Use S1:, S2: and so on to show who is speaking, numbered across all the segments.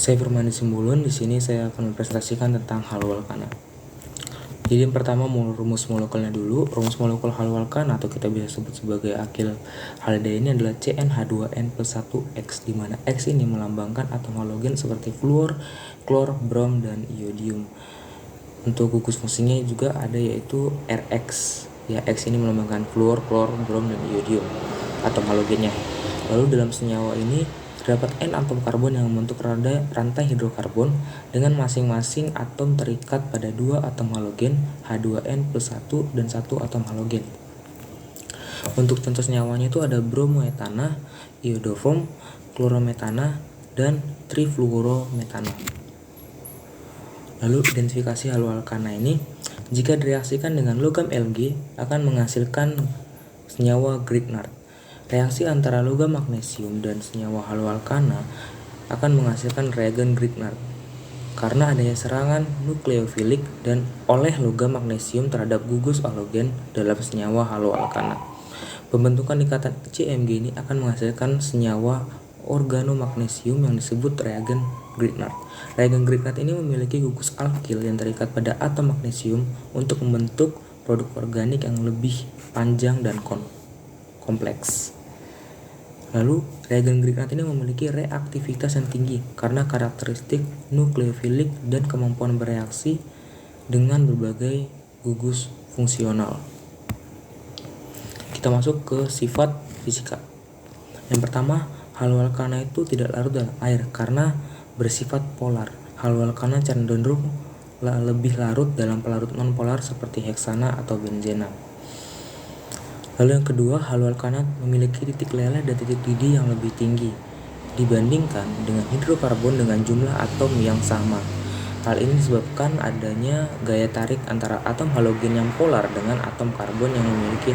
S1: Saya Firmandi Simbulun. Di sini saya akan mempresentasikan tentang halualkana. Jadi yang pertama rumus molekulnya dulu. Rumus molekul halualkana atau kita bisa sebut sebagai akil halida ini adalah CnH2n plus 1X, di mana X ini melambangkan atom halogen seperti fluor, klor, brom, dan iodium. Untuk gugus fungsinya juga ada yaitu Rx. Ya, X ini melambangkan fluor, klor, brom, dan iodium atom halogennya. Lalu dalam senyawa ini terdapat N atom karbon yang membentuk rantai hidrokarbon dengan masing-masing atom terikat pada 2 atom halogen H2N plus 1 dan 1 atom halogen. Untuk contoh senyawanya itu ada bromoetana, iodoform, klorometana, dan trifluorometana. Lalu identifikasi halualkana ini, jika direaksikan dengan logam Lg akan menghasilkan senyawa Grignard. Reaksi antara logam magnesium dan senyawa halualkana akan menghasilkan reagen Grignard karena adanya serangan nukleofilik dan oleh logam magnesium terhadap gugus halogen dalam senyawa halualkana. Pembentukan ikatan CMG ini akan menghasilkan senyawa organomagnesium yang disebut reagen Grignard. Reagen Grignard ini memiliki gugus alkil yang terikat pada atom magnesium untuk membentuk produk organik yang lebih panjang dan kompleks. Lalu, reagen Grignard ini memiliki reaktivitas yang tinggi karena karakteristik nukleofilik dan kemampuan bereaksi dengan berbagai gugus fungsional. Kita masuk ke sifat fisika. Yang pertama, halualkana itu tidak larut dalam air karena bersifat polar. Halualkana cenderung lebih larut dalam pelarut non-polar seperti heksana atau benzena. Lalu yang kedua, halualkana memiliki titik leleh dan titik didih yang lebih tinggi dibandingkan dengan hidrokarbon dengan jumlah atom yang sama. Hal ini disebabkan adanya gaya tarik antara atom halogen yang polar dengan atom karbon yang memiliki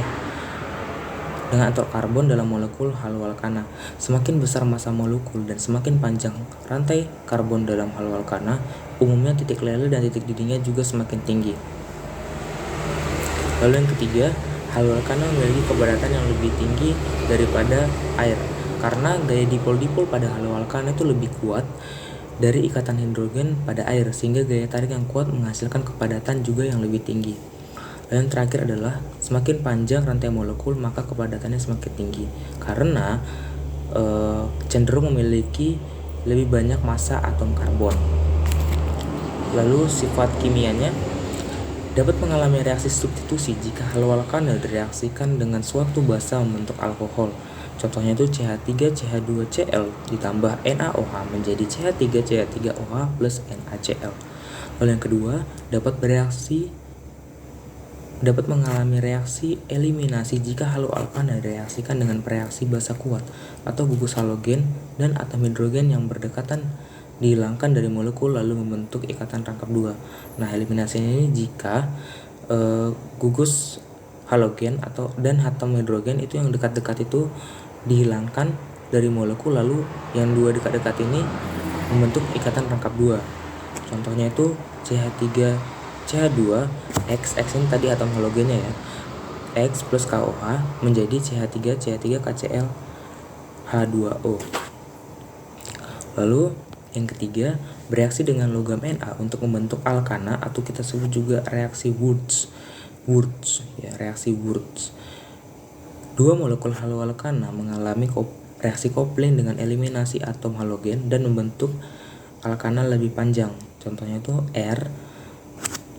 S1: atom karbon dalam molekul halualkana. Semakin besar massa molekul dan semakin panjang rantai karbon dalam halualkana, umumnya titik leleh dan titik didihnya juga semakin tinggi. Lalu yang ketiga, halualkana memiliki kepadatan yang lebih tinggi daripada air karena gaya dipol-dipol pada halualkana itu lebih kuat dari ikatan hidrogen pada air, sehingga gaya tarik yang kuat menghasilkan kepadatan juga yang lebih tinggi. Dan yang terakhir adalah semakin panjang rantai molekul maka kepadatannya semakin tinggi karena cenderung memiliki lebih banyak massa atom karbon. Lalu sifat kimianya dapat mengalami reaksi substitusi jika halualkana direaksikan dengan suatu basa membentuk alkohol. Contohnya itu CH3CH2Cl ditambah NaOH menjadi CH3CH3OH plus NaCl. Lalu yang kedua, dapat mengalami reaksi eliminasi jika halualkana direaksikan dengan reaksi basa kuat atau gugus halogen dan atom hidrogen yang berdekatan dihilangkan dari molekul lalu membentuk ikatan rangkap 2. Nah, eliminasi ini jika gugus halogen dan atom hidrogen itu yang dekat-dekat itu dihilangkan dari molekul lalu yang dua dekat-dekat ini membentuk ikatan rangkap 2. Contohnya itu CH3CH2 X ini tadi atom halogennya ya. X plus KOH menjadi CH3CH3KCl H2O. Lalu yang ketiga, bereaksi dengan logam Na untuk membentuk alkana atau kita sebut juga reaksi Wurtz. Reaksi Wurtz. Dua molekul halualkana mengalami reaksi kopling dengan eliminasi atom halogen dan membentuk alkana lebih panjang. Contohnya itu R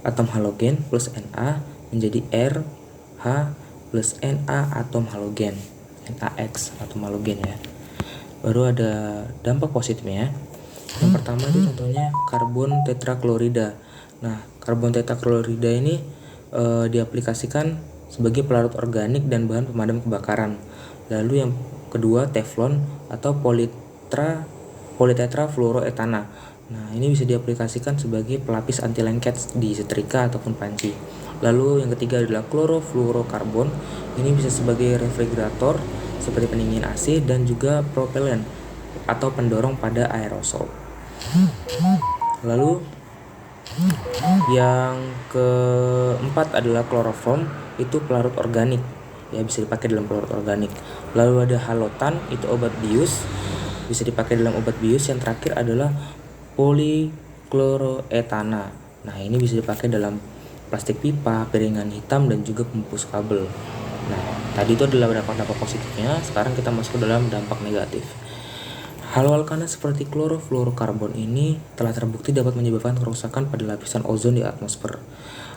S1: atom halogen plus Na menjadi R H plus Na atom halogen, NaX atom halogen ya. Baru ada dampak positifnya. Yang pertama itu contohnya karbon tetraklorida. Nah, karbon tetraklorida ini diaplikasikan sebagai pelarut organik dan bahan pemadam kebakaran. Lalu yang kedua, teflon atau politetrafluoroetana. Nah, ini bisa diaplikasikan sebagai pelapis anti lengket di setrika ataupun panci. Lalu yang ketiga adalah klorofluorokarbon. Ini bisa sebagai refrigerator seperti pendingin AC dan juga propellen atau pendorong pada aerosol. Lalu yang keempat adalah kloroform, itu pelarut organik ya, bisa dipakai dalam pelarut organik. Lalu ada halotan, itu obat bius, bisa dipakai dalam obat bius. Yang terakhir adalah polikloroetana. Nah, ini bisa dipakai dalam plastik pipa, piringan hitam, dan juga pembungkus kabel. Nah, tadi itu adalah dampak-dampak positifnya. Sekarang kita masuk ke dalam dampak negatif. Haloalkana seperti klorofluorokarbon ini telah terbukti dapat menyebabkan kerusakan pada lapisan ozon di atmosfer.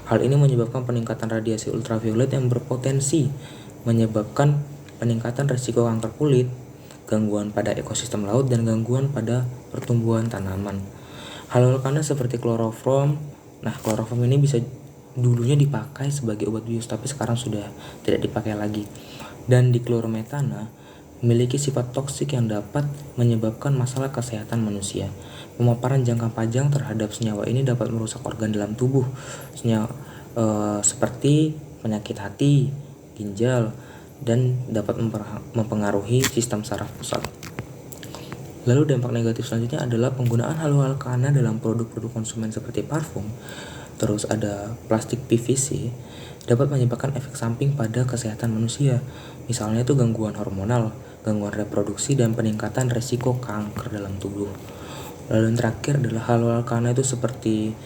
S1: Hal ini menyebabkan peningkatan radiasi ultraviolet yang berpotensi menyebabkan peningkatan risiko kanker kulit, gangguan pada ekosistem laut, dan gangguan pada pertumbuhan tanaman. Haloalkana seperti kloroform. Nah, kloroform ini bisa dulunya dipakai sebagai obat bius, tapi sekarang sudah tidak dipakai lagi. Dan diklorometana memiliki sifat toksik yang dapat menyebabkan masalah kesehatan manusia. Pemaparan jangka panjang terhadap senyawa ini dapat merusak organ dalam tubuh, seperti penyakit hati, ginjal, dan dapat mempengaruhi sistem saraf pusat. Lalu dampak negatif selanjutnya adalah penggunaan haloalkana dalam produk-produk konsumen seperti parfum. Terus ada plastik PVC dapat menyebabkan efek samping pada kesehatan manusia. Misalnya itu gangguan hormonal, gangguan reproduksi, dan peningkatan resiko kanker dalam tubuh. Lalu yang terakhir adalah haloalkana itu seperti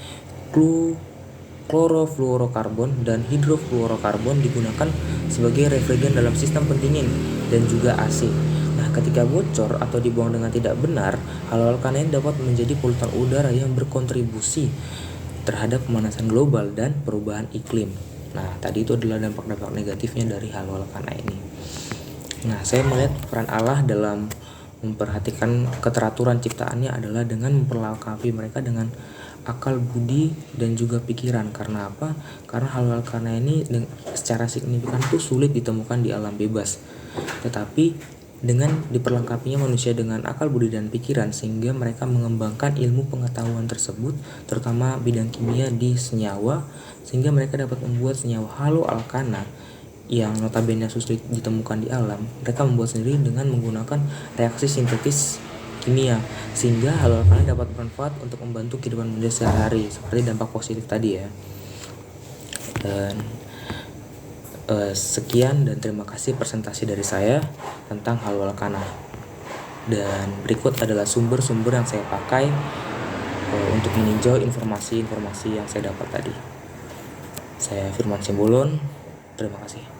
S1: klorofluorokarbon dan hidrofluorokarbon digunakan sebagai refrigeran dalam sistem pendingin dan juga AC. Nah, ketika bocor atau dibuang dengan tidak benar, haloalkana ini dapat menjadi polutan udara yang berkontribusi terhadap pemanasan global dan perubahan iklim. Nah, tadi itu adalah dampak-dampak negatifnya dari haloalkana ini. Nah, saya melihat peran Allah dalam memperhatikan keteraturan ciptaannya adalah dengan memperlengkapi mereka dengan akal budi dan juga pikiran. Karena apa? Karena haloalkana ini secara signifikan itu sulit ditemukan di alam bebas. Tetapi dengan diperlengkapinya manusia dengan akal budi dan pikiran, sehingga mereka mengembangkan ilmu pengetahuan tersebut, terutama bidang kimia di senyawa, sehingga mereka dapat membuat senyawa haloalkana yang notabene sulit ditemukan di alam. Mereka membuat sendiri dengan menggunakan reaksi sintetis kimia, sehingga haloalkana dapat bermanfaat untuk membantu kehidupan manusia sehari-hari, seperti dampak positif tadi ya. Dan sekian dan terima kasih presentasi dari saya tentang haloalkana. Dan berikut adalah sumber-sumber yang saya pakai untuk meninjau informasi-informasi yang saya dapat tadi. Saya Firman Simbolon, terima kasih.